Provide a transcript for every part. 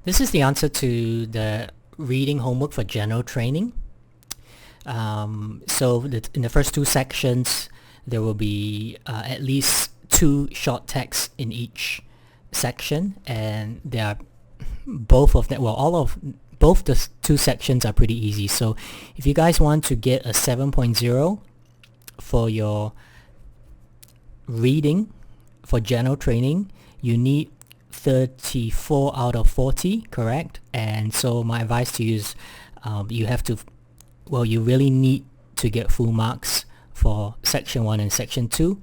This is the answer to the reading homework for general training. In the first two sections, there will be at least two short texts in each section, and there are both of them, both the two sections are pretty easy. So if you guys want to get a 7.0 for your reading for general training, you need 34 out of 40, correct? And so my advice to you is you really need to get full marks for section 1 and section 2,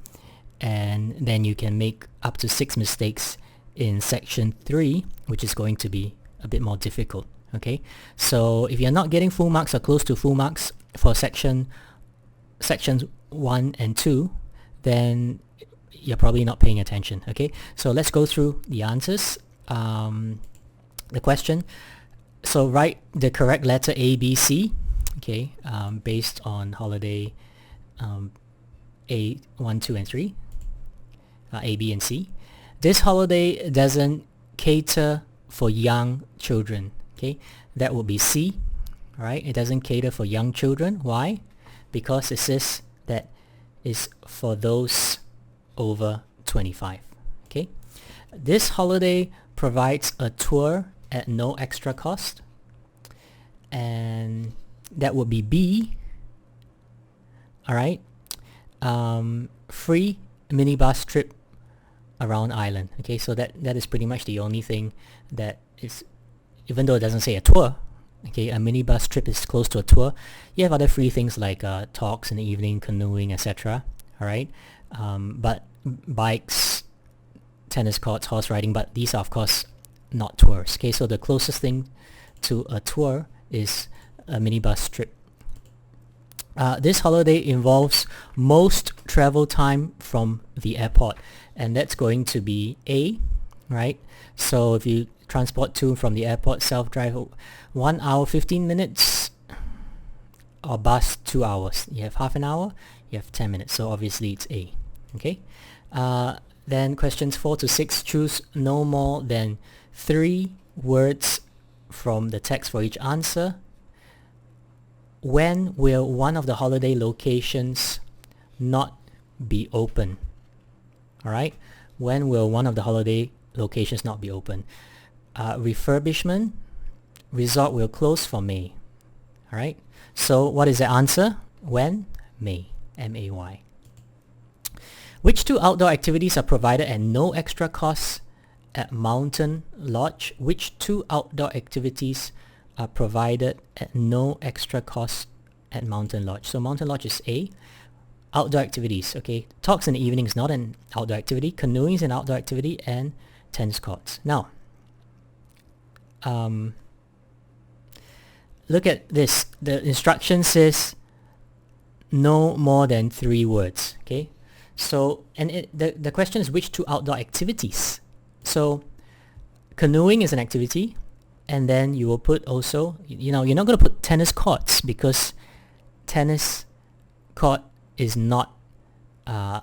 and then you can make up to 6 mistakes in section 3, which is going to be a bit more difficult. Okay, so if you're not getting full marks or close to full marks for sections 1 and 2, then you're probably not paying attention. Okay, so let's go through the answers. The question, so write the correct letter A, B, C, okay, based on holiday A, 1, 2, and 3, A, B, and C. This holiday doesn't cater for young children. Okay, that would be C. All right, it doesn't cater for young children. Why? Because it says that is for those over 25. Okay, this holiday provides a tour at no extra cost, and that would be B. All right, free minibus trip around island. Okay, so that is pretty much the only thing that is, even though it doesn't say a tour. Okay, a minibus trip is close to a tour. You have other free things like talks in the evening, canoeing, etc. All right, but bikes, tennis courts, horse riding, but these are of course not tours. Okay, so the closest thing to a tour is a minibus trip. This holiday involves most travel time from the airport, and that's going to be A, right? So if you transport to and from the airport, self-drive 1 hour 15 minutes, or bus 2 hours. You have half an hour, you have 10 minutes, so obviously it's A. Okay, then questions 4 to 6, choose no more than 3 words from the text for each answer. When will one of the holiday locations not be open? Alright, when will one of the holiday locations not be open? Refurbishment, resort will close for May. Alright, so what is the answer? When? May, M-A-Y. Which 2 outdoor activities are provided at no extra cost at Mountain Lodge? Which 2 outdoor activities are provided at no extra cost at Mountain Lodge? So Mountain Lodge is A. Outdoor activities, okay. Talks in the evening is not an outdoor activity. Canoeing is an outdoor activity, and tennis courts. Now, look at this. The instruction says no more than 3 words, okay. So, and the question is which 2 outdoor activities? So, canoeing is an activity, and then you will put also, you're not going to put tennis courts because tennis court is not an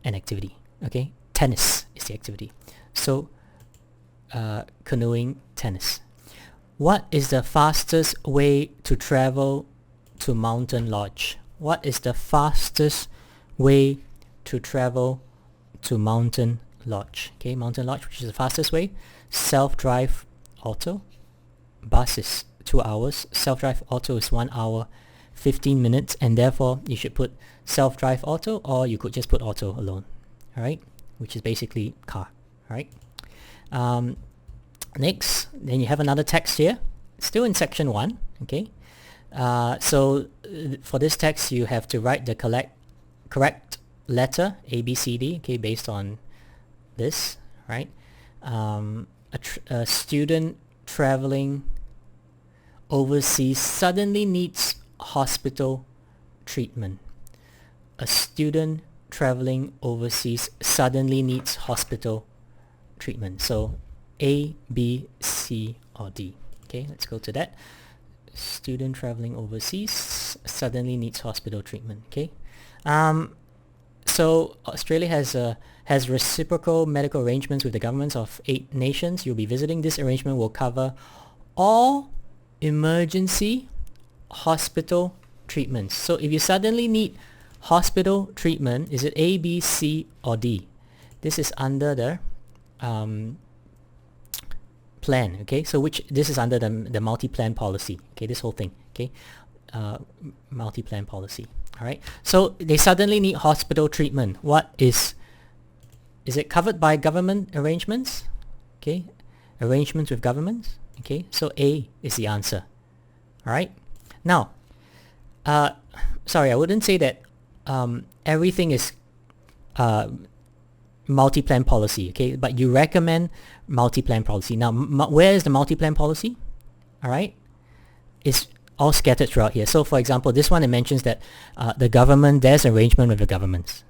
activity. Okay, tennis is the activity. So, canoeing, tennis. What is the fastest way to travel to Mountain Lodge? What is the fastest way to travel to Mountain Lodge? Okay, Mountain Lodge, which is the fastest way. Self-drive auto. Bus is 2 hours. Self-drive auto is 1 hour 15 minutes, and therefore you should put self-drive auto, or you could just put auto alone. Alright, which is basically car. Alright. Next, then you have another text here, still in section 1. Okay, for this text you have to write the correct letter A, B, C, D, okay, based on this, right? A student traveling overseas suddenly needs hospital treatment. A student traveling overseas suddenly needs hospital treatment. So A, B, C, or D. Okay, let's go to that. Student traveling overseas suddenly needs hospital treatment. Okay, so Australia has has reciprocal medical arrangements with the governments of 8 nations you'll be visiting. This arrangement will cover all emergency hospital treatments. So if you suddenly need hospital treatment, is it A, B, C, or D? This is under the plan, okay? So this is under the multi-plan policy, okay? This whole thing, okay? Multi-plan policy, all right? So they suddenly need hospital treatment. What is it covered by government arrangements? Okay, arrangements with governments. Okay, so A is the answer. All right. Now, sorry, I wouldn't say that everything is multi-plan policy. Okay, but you recommend multi-plan policy. Now, where is the multi-plan policy? All right, it's all scattered throughout here. So, for example, this one, it mentions that there's arrangement with the governments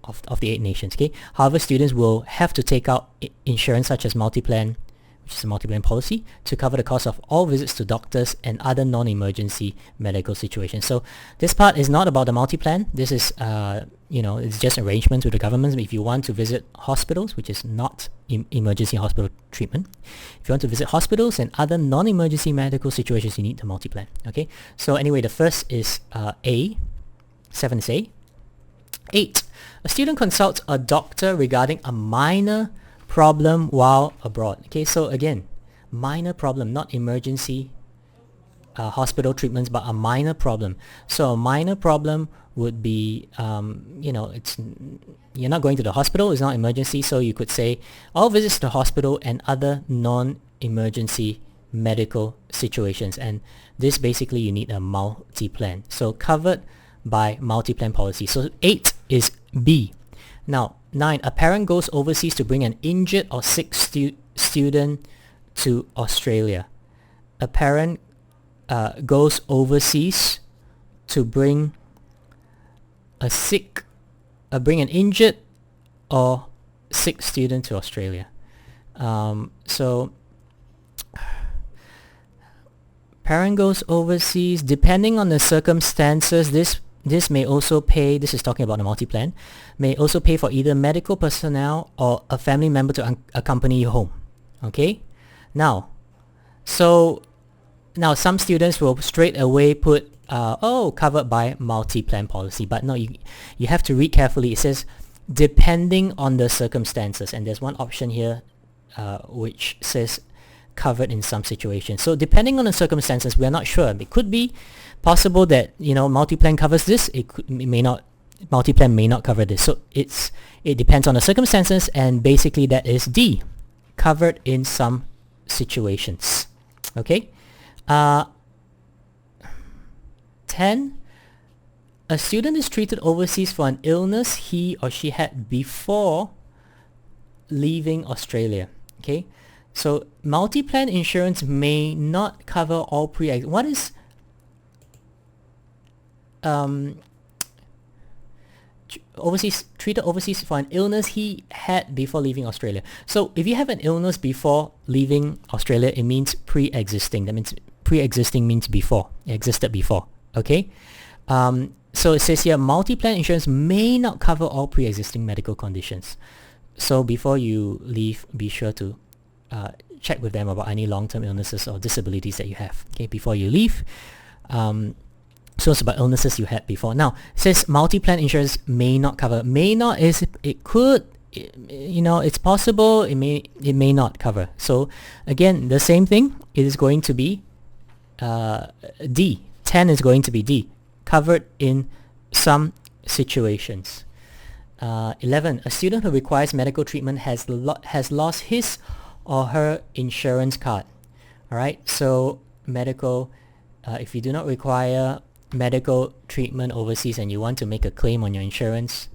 of the 8 nations. Okay. However, students will have to take out insurance such as multi-plan, which is a multi-plan policy, to cover the cost of all visits to doctors and other non-emergency medical situations. So this part is not about the multi-plan. This is, it's just arrangements with the governments. If you want to visit hospitals, which is not emergency hospital treatment, if you want to visit hospitals and other non-emergency medical situations, you need the multi-plan. Okay. So anyway, the first is A. 7 is A. 8. A student consults a doctor regarding a minor problem while abroad. Okay, so again, minor problem, not emergency hospital treatments, but a minor problem. So a minor problem would be, it's you're not going to the hospital, it's not emergency, so you could say all visits to the hospital and other non-emergency medical situations. And this basically you need a multi-plan. So covered by multi-plan policy. So 8 is B. Now 9, a parent goes overseas to bring an injured or sick student to Australia. A parent goes overseas to bring bring an injured or sick student to Australia. So parent goes overseas, depending on the circumstances, this may also pay, this is talking about the multi-plan, may also pay for either medical personnel or a family member to accompany you home. Okay? Now some students will straight away put, covered by multi-plan policy. But no, you have to read carefully. It says, depending on the circumstances. And there's one option here which says covered in some situations. So depending on the circumstances, we are not sure. It could be possible that multi-plan covers this. It may not. Multi-plan may not cover this. So it depends on the circumstances, and basically that is D, covered in some situations. Okay. 10. A student is treated overseas for an illness he or she had before leaving Australia. Okay. So multi-plan insurance may not cover all what is treated overseas for an illness he had before leaving Australia. So if you have an illness before leaving Australia, it means pre-existing. That means pre-existing means before. It existed before. Okay. So it says here, multi-plan insurance may not cover all pre-existing medical conditions. So before you leave, be sure to check with them about any long-term illnesses or disabilities that you have. Okay, before you leave. So it's about illnesses you had before. Now, it says multi-plan insurance may not cover. May not is it could, it's possible. It may not cover. So again, the same thing. It is going to be D. 10 is going to be D, covered in some situations. 11. A student who requires medical treatment has lost his or her insurance card. All right. So medical. If you do not require medical treatment overseas and you want to make a claim on your insurance,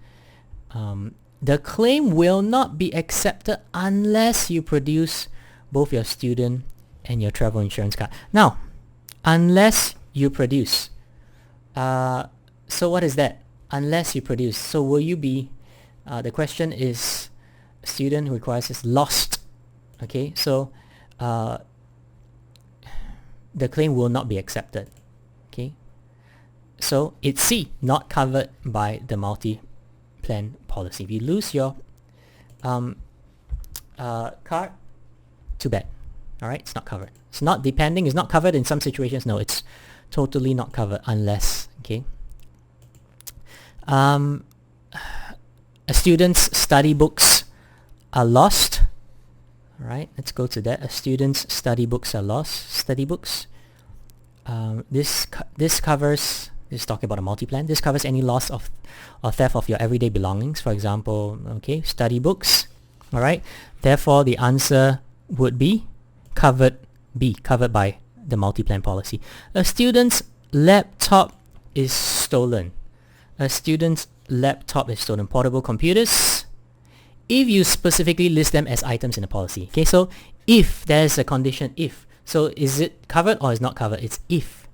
the claim will not be accepted unless you produce both your student and your travel insurance card. Now, unless you produce. So what is that? Unless you produce. So will you be, the question is, student who requires is lost. Okay, so the claim will not be accepted. Okay, so it's C, not covered by the multi-plan policy. policy. If you lose your card, too bad. All right, it's not covered. It's not depending. It's not covered in some situations. No, it's totally not covered unless, okay. A student's study books are lost. All right, let's go to that. A student's study books are lost. Study books. This covers. This is talking about a multi-plan. This covers any loss of or theft of your everyday belongings. For example, okay, study books. All right. Therefore, the answer would be covered by the multi-plan policy. A student's laptop is stolen. A student's laptop is stolen. Portable computers. If you specifically list them as items in the policy. Okay, so if there's a condition, if. So is it covered or is not covered? It's if.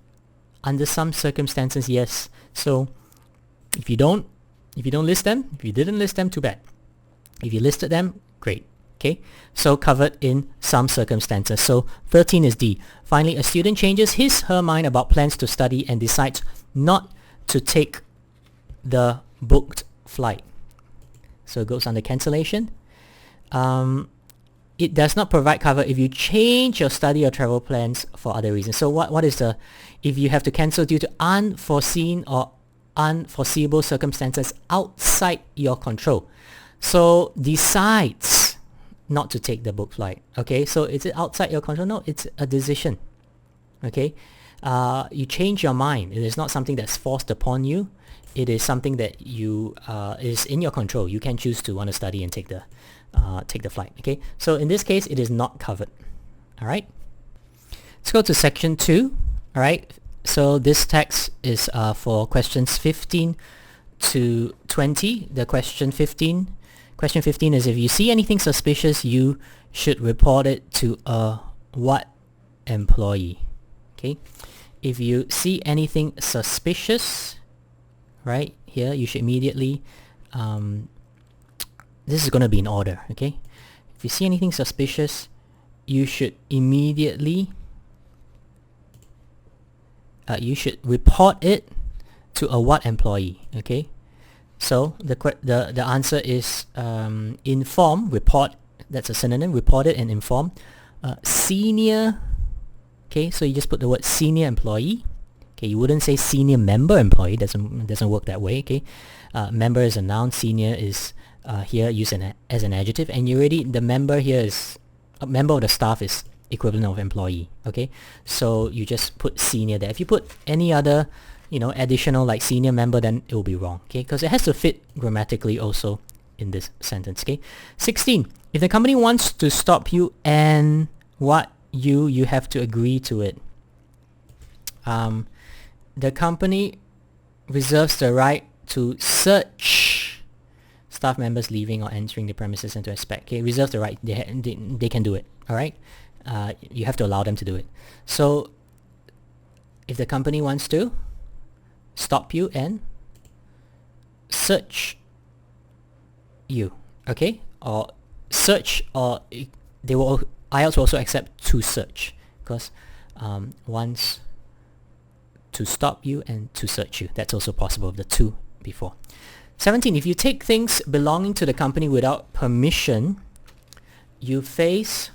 Under some circumstances, yes. So if you don't list them, if you didn't list them, too bad. If you listed them, great. Okay, so covered in some circumstances. So 13 is D. Finally, a student changes his/her mind about plans to study and decides not to take the booked flight. So it goes under cancellation. It does not provide cover if you change your study or travel plans for other reasons. So what is the, if you have to cancel due to unforeseen or unforeseeable circumstances outside your control. So decides not to take the book flight. Okay, so is it outside your control? No, it's a decision. Okay, you change your mind. It is not something that's forced upon you. It is something that you is in your control. You can choose to want to study and take the flight. Okay, so in this case, it is not covered. All right. Let's go to section 2. All right. So this text is for questions 15 to 20. The question 15 is, if you see anything suspicious, you should report it to a what employee? Okay. If you see anything suspicious, right here, you should immediately, this is going to be in order, okay? If you see anything suspicious, you should immediately, you should report it to a what employee, okay? So the answer is inform, report, that's a synonym, report it and inform. Senior, okay, so you just put the word senior employee. Okay, you wouldn't say senior member employee, doesn't work that way, okay? Member is a noun, senior is here used as an adjective, and the member here is, a member of the staff is equivalent of employee, okay? So you just put senior there. If you put any other, additional like senior member, then it will be wrong, okay? Because it has to fit grammatically also in this sentence, okay? 16, if the company wants to stop you and what you have to agree to it. The company reserves the right to search staff members leaving or entering the premises and to inspect. Okay, reserves the right. They can do it. All right. You have to allow them to do it. So, if the company wants to stop you and search you, okay, or search, or they will. IELTS will also accept to search, because once to stop you and to search you. That's also possible with the two before. 17. If you take things belonging to the company without permission, you face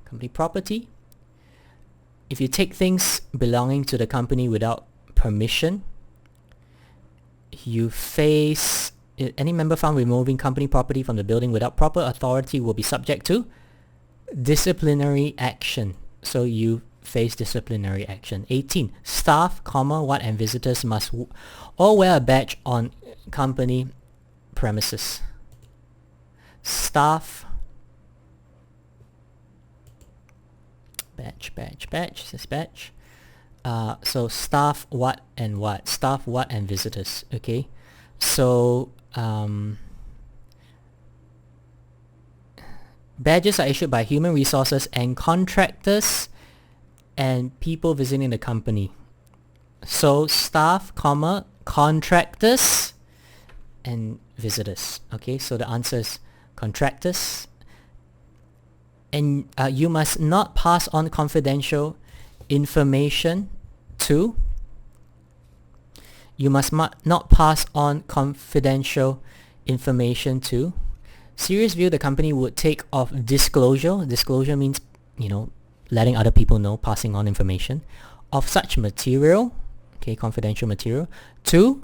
company property. If you take things belonging to the company without permission, you face any member found removing company property from the building without proper authority will be subject to disciplinary action. So you face disciplinary action. 18. Staff, what and visitors must all wear a badge on company premises. Staff, badge, says badge. So staff, what and what? Staff, what and visitors. Okay. So badges are issued by human resources and contractors and people visiting the company. So staff, contractors and visitors. Okay, so the answer is contractors. And you must not pass on confidential information to. You must not pass on confidential information to. Serious view the company would take of disclosure. Disclosure means, letting other people know, passing on information of such material, okay, confidential material, to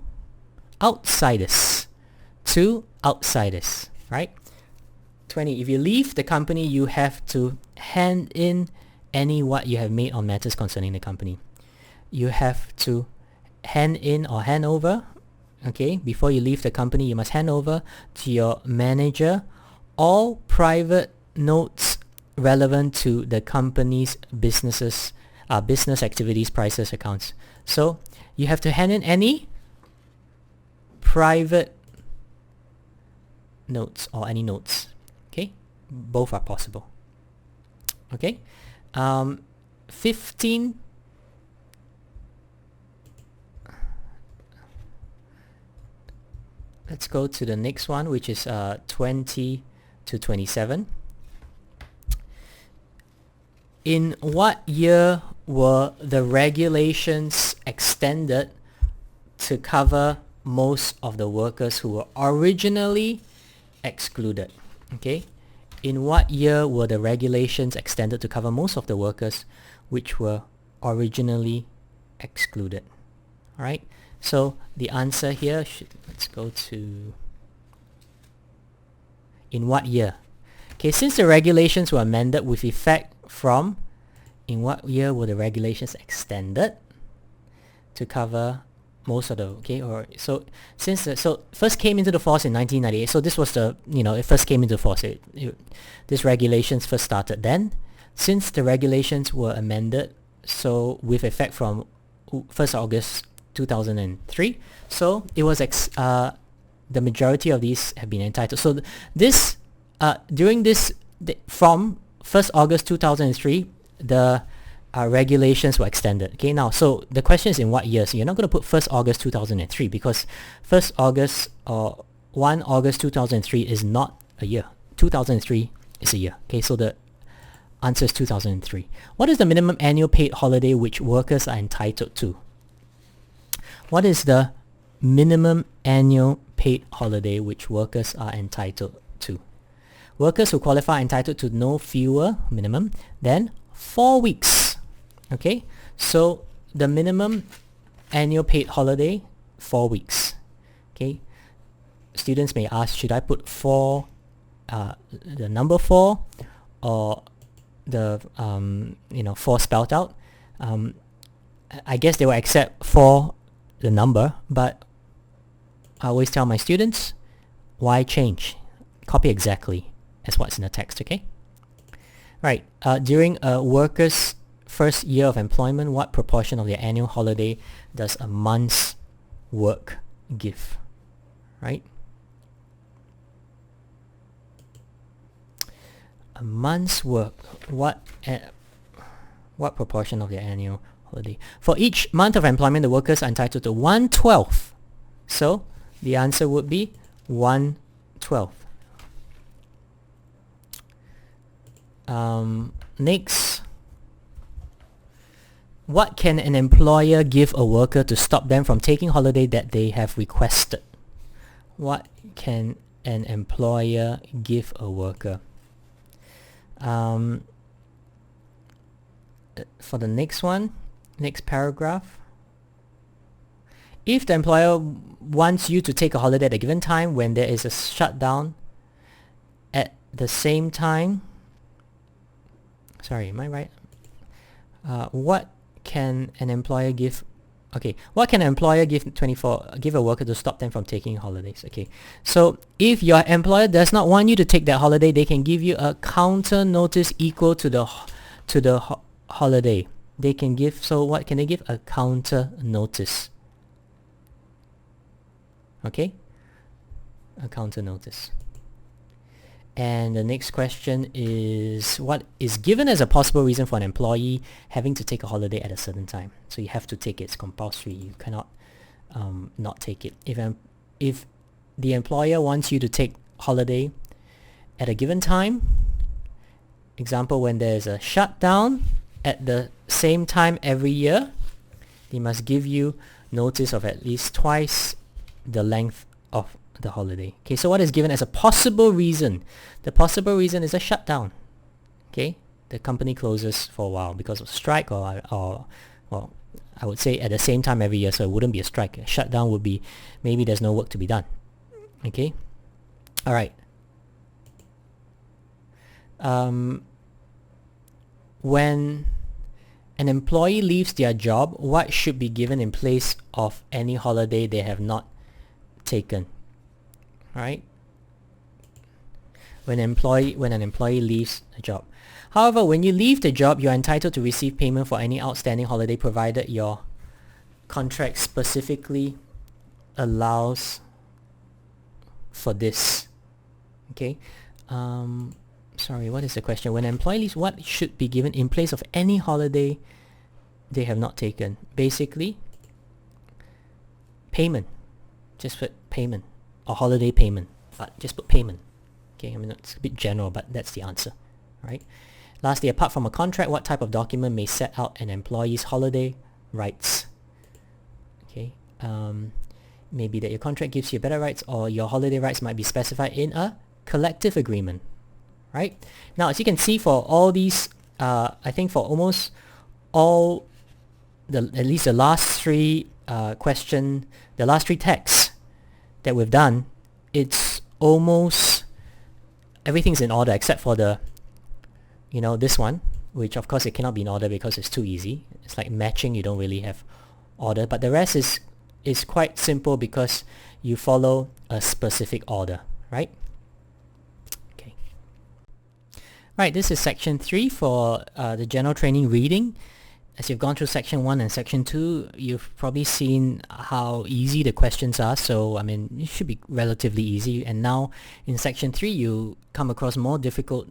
outsiders. To outsiders, right? 20. If you leave the company, you have to hand in any what you have made on matters concerning the company. You have to hand in or hand over, okay, before you leave the company, you must hand over to your manager all private notes relevant to the company's business activities, prices, accounts. So you have to hand in any private notes or any notes. Okay, both are possible. Okay, 15. Let's go to the next one, which is 20 to 27. In what year were the regulations extended to cover most of the workers who were originally excluded? Okay, in what year were the regulations extended to cover most of the workers which were originally excluded? All right, so the answer here let's go to in what year. Okay, since the regulations were amended with effect from, in what year were the regulations extended to cover most of the, okay, or so since so first came into the force in 1998. So this was the, it first came into force. This regulations first started then. Since the regulations were amended, so with effect from 1st August 2003, so it was the majority of these have been entitled. So this during this from 1st August 2003, the regulations were extended. Okay, now so the question is in what year? So you're not going to put 1st August 2003 because 1st August or 1 August 2003 is not a year. 2003 is a year. Okay, so the answer is 2003. What is the minimum annual paid holiday which workers are entitled to? What is the minimum annual paid holiday which workers are entitled to? Workers who qualify are entitled to no fewer minimum than 4 weeks. Okay, so the minimum annual paid holiday, 4 weeks. Okay, students may ask, should I put 4, the number 4, or the 4 spelled out? I guess they will accept 4, the number, but I always tell my students, why change? Copy exactly as what's in the text. Okay. Right. During a worker's first year of employment, what proportion of their annual holiday does a month's work give? Right. A month's work. What proportion of their annual holiday? For each month of employment, the workers are entitled to 1/12. So the answer would be 1/12. Next, what can an employer give a worker to stop them from taking holiday that they have requested? What can an employer give a worker? For the next one, next paragraph, if the employer wants you to take a holiday at a given time when there is a shutdown at the same time, sorry, am I right? What can an employer give? Okay, what can an employer give give a worker to stop them from taking holidays? Okay, so if your employer does not want you to take that holiday, they can give you a counter notice equal to the holiday. They can give, so what can they give? A counter notice. Okay, a counter notice. And the next question is, what is given as a possible reason for an employee having to take a holiday at a certain time? So you have to take it. It's compulsory. You cannot not take it. If the employer wants you to take holiday at a given time, example, when there's a shutdown at the same time every year, they must give you notice of at least twice the length of the holiday. Okay, so what is given as a possible reason? The possible reason is a shutdown. Okay, the company closes for a while because of strike or well, I would say at the same time every year, so it wouldn't be a strike. A shutdown would be maybe there's no work to be done. Okay, all right. When an employee leaves their job, what should be given in place of any holiday they have not taken? Right? When an employee leaves a job. However, when you leave the job, you are entitled to receive payment for any outstanding holiday provided your contract specifically allows for this. Okay. Sorry, what is the question? When an employee leaves, what should be given in place of any holiday they have not taken? Basically, payment. Just put payment or holiday payment. But just put payment. Okay, I mean it's a bit general, but that's the answer, right? Lastly, apart from a contract, what type of document may set out an employee's holiday rights? Okay, maybe that your contract gives you better rights, or your holiday rights might be specified in a collective agreement. Right? Now, as you can see, for all these, I think for almost all, at least the last three the last three texts that we've done, it's almost everything's in order except for the, this one, which of course it cannot be in order because it's too easy. It's like matching, you don't really have order, but the rest is quite simple because you follow a specific order, right? Right, this is section 3 for the general training reading. As you've gone through section 1 and section 2, you've probably seen how easy the questions are. So, I mean, it should be relatively easy. And now in section 3, you come across more difficult,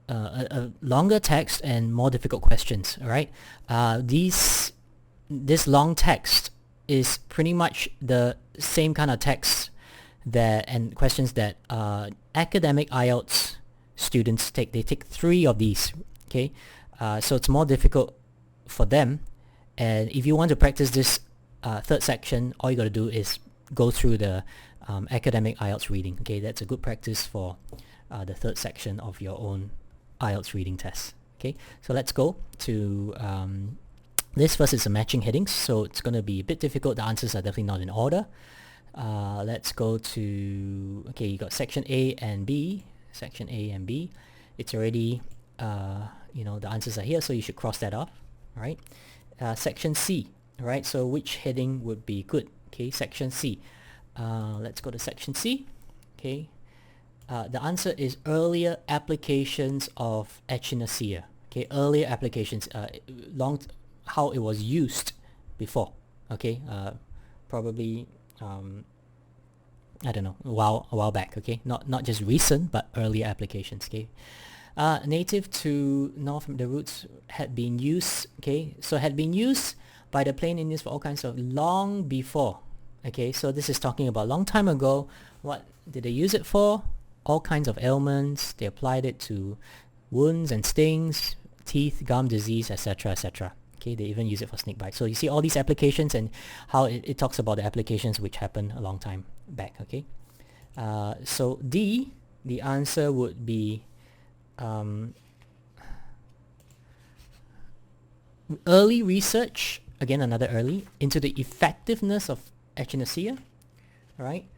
a longer text and more difficult questions, all right? This long text is pretty much the same kind of text and questions that academic IELTS students take. They take 3 of these, okay? So it's more difficult for them. And if you want to practice this third section, all you got to do is go through the academic IELTS reading, okay? That's a good practice for the third section of your own IELTS reading test, okay? So let's go to this. First is the matching headings, so it's going to be a bit difficult. The answers are definitely not in order. Let's go to, okay, you got section A and B. Section A and B, it's already, the answers are here, so you should cross that off, all right? Section C, all right, so which heading would be good? Okay, section C. Let's go to section C, okay? The answer is earlier applications of echinacea, okay? Earlier applications, how it was used before, okay? Probably, I don't know, a while back, okay? Not just recent, but earlier applications, okay? Native to North, the roots had been used, okay? So had been used by the plain Indians for all kinds of long before, okay? So this is talking about long time ago. What did they use it for? All kinds of ailments. They applied it to wounds and stings, teeth, gum disease, etc., etc. Okay, they even use it for snake bite. So you see all these applications and how it talks about the applications which happened a long time back, okay? So D, the answer would be early research, again another early, into the effectiveness of echinacea, right?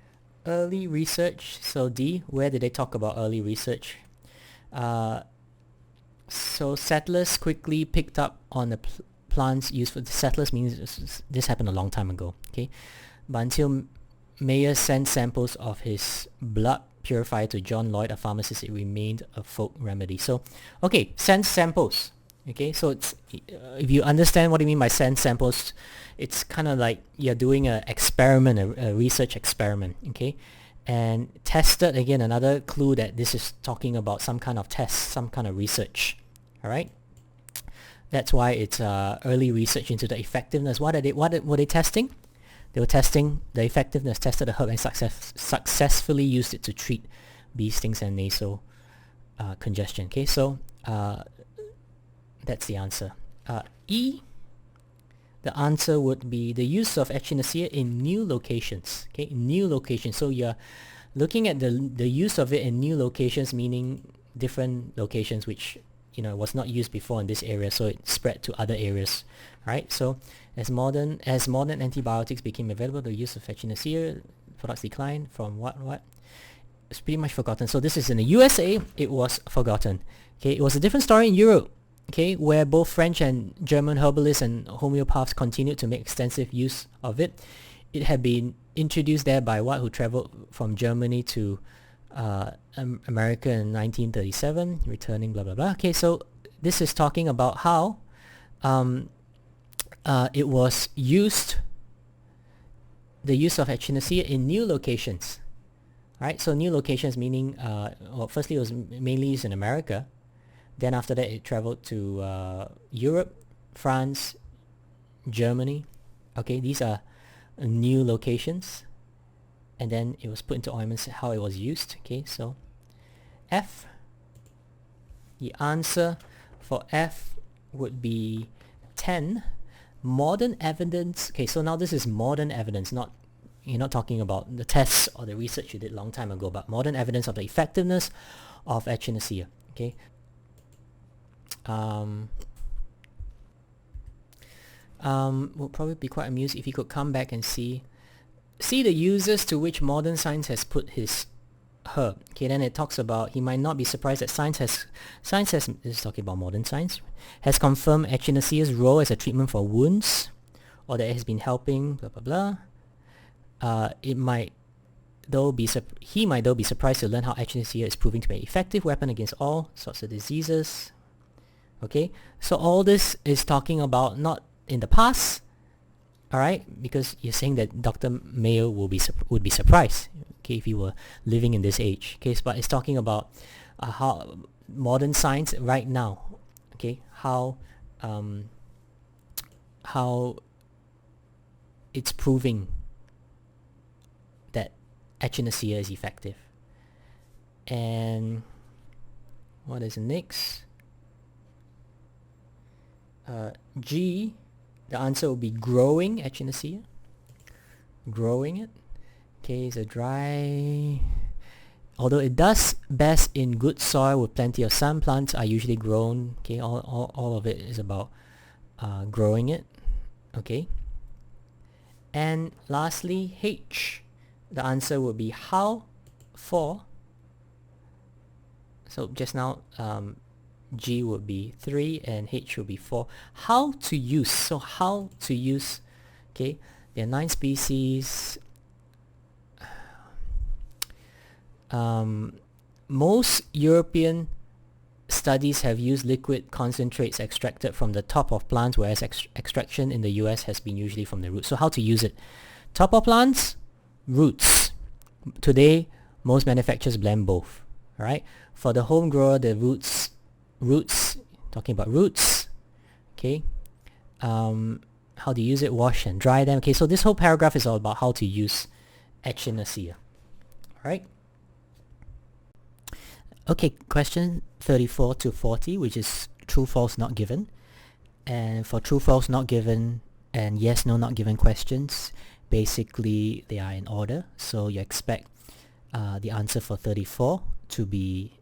Early research, so D, where did they talk about early research? So settlers quickly picked up on the plants used for the settlers means this happened a long time ago, okay? But until Mayer sent samples of his blood purifier to John Lloyd, a pharmacist, it remained a folk remedy. So, okay, send samples. Okay, so it's if you understand what I mean by send samples, it's kind of like you're doing an experiment, a research experiment. Okay, and tested, again, another clue that this is talking about some kind of test, some kind of research. All right, that's why it's early research into the effectiveness. What were they testing? They were testing the effectiveness, tested the herb and successfully used it to treat bee stings and nasal congestion. Okay, so that's the answer. E, the answer would be the use of echinacea in new locations. Okay, new locations. So you're looking at the use of it in new locations, meaning different locations which was not used before in this area, so it spread to other areas, right? So as modern antibiotics became available, the use of echinacea products declined from what? It's pretty much forgotten. So this is in the USA, it was forgotten. Okay, it was a different story in Europe, okay, where both French and German herbalists and homeopaths continued to make extensive use of it. It had been introduced there by who traveled from Germany to America in 1937, returning blah blah blah. Okay, so this is talking about how it was used, the use of echinacea in new locations. Right, so new locations meaning, firstly it was mainly used in America. Then after that it traveled to Europe, France, Germany. Okay, these are new locations. And then it was put into ointments, how it was used. Okay, so F, the answer for F would be 10. Modern evidence. Okay, so now this is modern evidence, you're not talking about the tests or the research you did long time ago, but modern evidence of the effectiveness of echinacea. Okay. Will probably be quite amused if you could come back and see the uses to which modern science has put his herb. Okay, then it talks about he might not be surprised that science has this is talking about modern science, has confirmed echinacea's role as a treatment for wounds, or that it has been helping blah blah blah. He might though be surprised to learn how echinacea is proving to be an effective weapon against all sorts of diseases. Okay, so all this is talking about not in the past, all right, because you're saying that Dr. Mayo would be surprised, okay, if he were living in this age. Okay, but it's talking about how modern science right now, okay, how it's proving that echinacea is effective. And what is next? G, the answer will be growing echinacea. Growing it. Okay, it's a dry... Although it does best in good soil with plenty of sun, plants are usually grown. Okay, all of it is about growing it. Okay. And lastly, H, the answer would be how for. So just now, G would be 3 and H would be 4. How to use. So how to use. Okay, there are 9 species. Most European studies have used liquid concentrates extracted from the top of plants, whereas extraction in the US has been usually from the roots. So how to use it? Top of plants, roots. Today, most manufacturers blend both. Alright? For the home grower, the roots, talking about roots. Okay? How to use it, wash and dry them. Okay, so this whole paragraph is all about how to use echinacea. Alright? Okay, question 34 to 40, which is true, false, not given. And for true, false, not given, and yes, no, not given questions, basically they are in order. So you expect the answer for 34 to be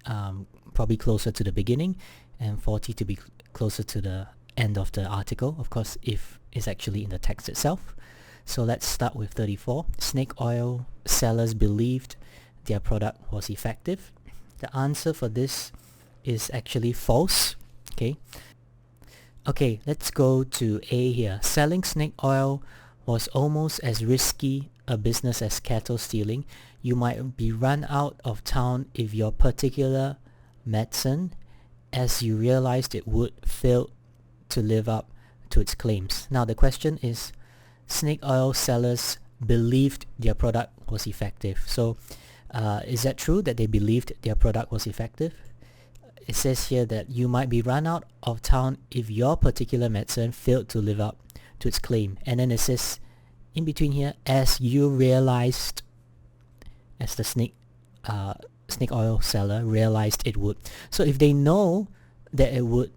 probably closer to the beginning, and 40 to be closer to the end of the article, of course, if it's actually in the text itself. So let's start with 34. Snake oil sellers believed their product was effective. The answer for this is actually false. Okay, let's go to A here. Selling snake oil was almost as risky a business as cattle stealing. You might be run out of town if your particular medicine, as you realized it would, fail to live up to its claims. Now the question is, snake oil sellers believed their product was effective. So is that true that they believed their product was effective? It says here that you might be run out of town if your particular medicine failed to live up to its claim. And then it says in between here, as you realized, as the snake oil seller realized it would. So if they know that it would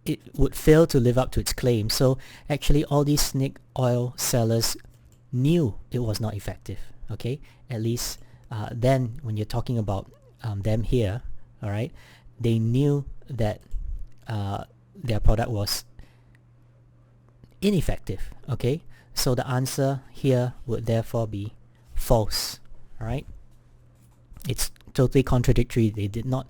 it would fail to live up to its claim. So actually all these snake oil sellers knew it was not effective, okay? At least then when you're talking about them here, all right, they knew that their product was ineffective, okay? So the answer here would therefore be false, all right? It's totally contradictory. They did not,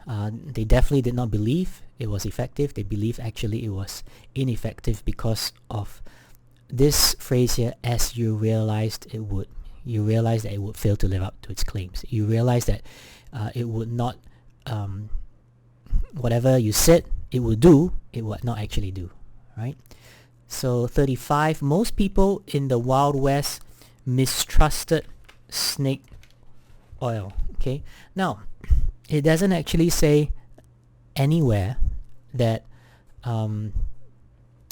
they definitely did not believe it was effective. They believed actually it was ineffective because of this phrase here, as you realized it would. You realized that it would fail to live up to its claims. You realized that it would not, whatever you said it would do, it would not actually do, right? So 35, most people in the Wild West mistrusted snake oil, okay? Now, it doesn't actually say anywhere that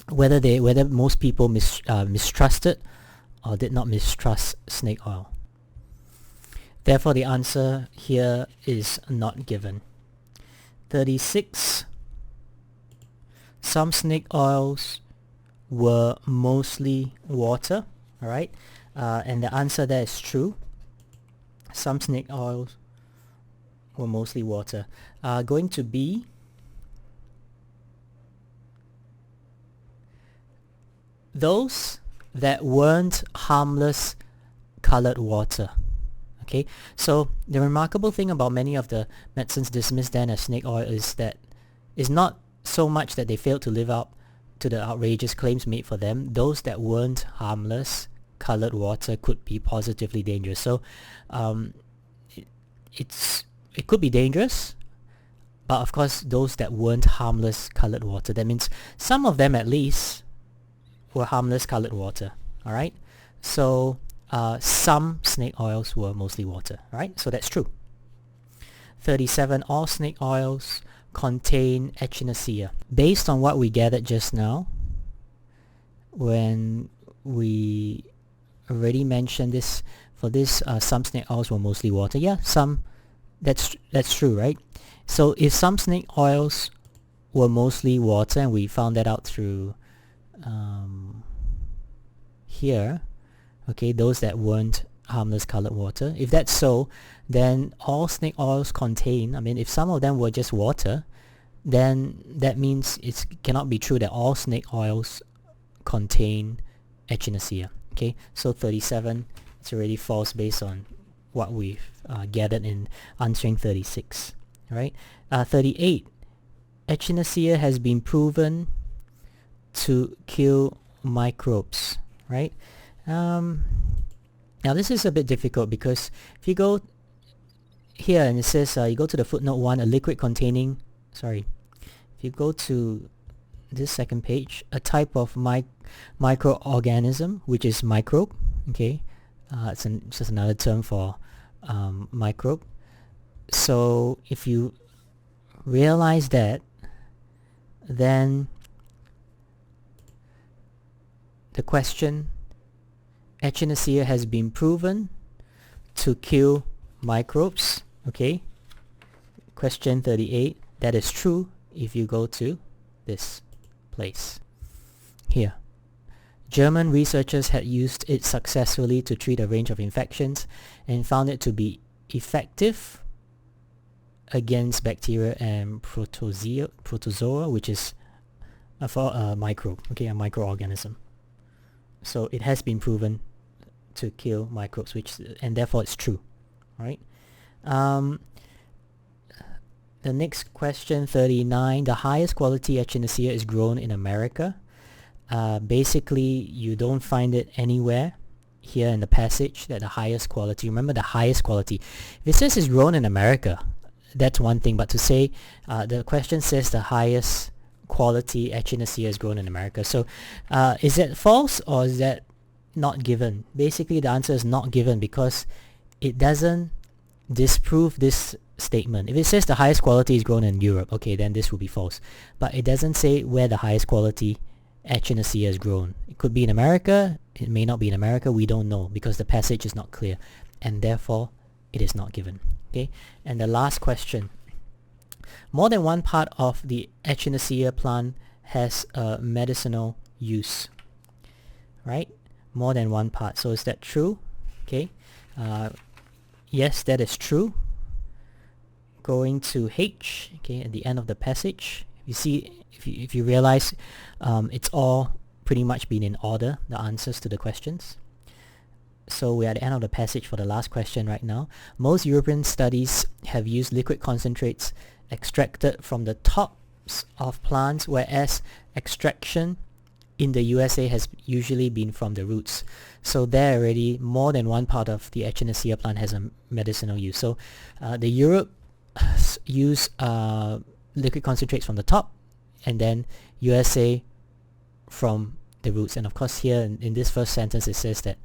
whether most people mistrusted or did not mistrust snake oil. Therefore, the answer here is not given. 36, some snake oils were mostly water, all right? And the answer there is true. Some snake oils were mostly water. Going to be those that weren't harmless colored water. Okay, so the remarkable thing about many of the medicines dismissed then as snake oil is that it's not so much that they failed to live up to the outrageous claims made for them. Those that weren't harmless colored water could be positively dangerous. So it could be dangerous, but of course those that weren't harmless colored water, that means some of them at least were harmless colored water, all right? So some snake oils were mostly water, all right? So that's true. 37, all snake oils contain echinacea. Based on what we gathered just now, when we already mentioned this, for this, some snake oils were mostly water. Yeah, some, that's true, right? So if some snake oils were mostly water, and we found that out through here, okay, those that weren't harmless colored water. If that's so, then all snake oils contain, I mean, if some of them were just water, then that means it cannot be true that all snake oils contain echinacea. Okay, so 37, it's already false based on what we've gathered in answering 36. All right, 38, echinacea has been proven to kill microbes, right? Now this is a bit difficult because if you go here and it says you go to the footnote 1, a liquid containing, if you go to this second page, a type of microorganism, which is microbe, okay, it's just another term for microbe. So if you realize that, then the question, echinacea has been proven to kill microbes, okay? Question 38, that is true if you go to this place here. German researchers had used it successfully to treat a range of infections and found it to be effective against bacteria and protozoa, which is for a microbe, okay, a microorganism. So it has been proven to kill microbes, and therefore it's true, right? The next question, 39, the highest quality echinacea is grown in America. Basically, you don't find it anywhere here in the passage that the highest quality, remember the highest quality. If it says it's grown in America, that's one thing, but to say, the question says the highest quality echinacea is grown in America. So is that false or is that not given? Basically, the answer is not given because it doesn't disprove this statement. If it says the highest quality is grown in Europe, okay, then this will be false. But it doesn't say where the highest quality echinacea is grown. It could be in America, it may not be in America, we don't know because the passage is not clear, and therefore it is not given. Okay, and the last question. More than one part of the echinacea plant has a medicinal use, right? More than one part. So is that true? Okay. Yes, that is true. Going to H, okay, at the end of the passage, you see, if you realize, it's all pretty much been in order, the answers to the questions. So we're at the end of the passage for the last question right now. Most European studies have used liquid concentrates extracted from the tops of plants, whereas extraction in the USA has usually been from the roots. So there already, more than one part of the Echinacea plant has a medicinal use. So the Europe use liquid concentrates from the top, and then USA from the roots. And of course here in this first sentence it says that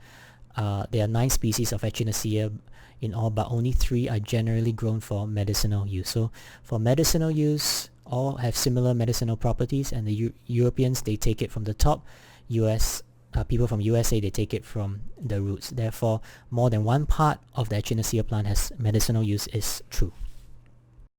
there are 9 species of Echinacea in all, but only 3 are generally grown for medicinal use. So for medicinal use, all have similar medicinal properties, and the Europeans, they take it from the top. People from USA, they take it from the roots. Therefore, more than one part of the Echinacea plant has medicinal use is true.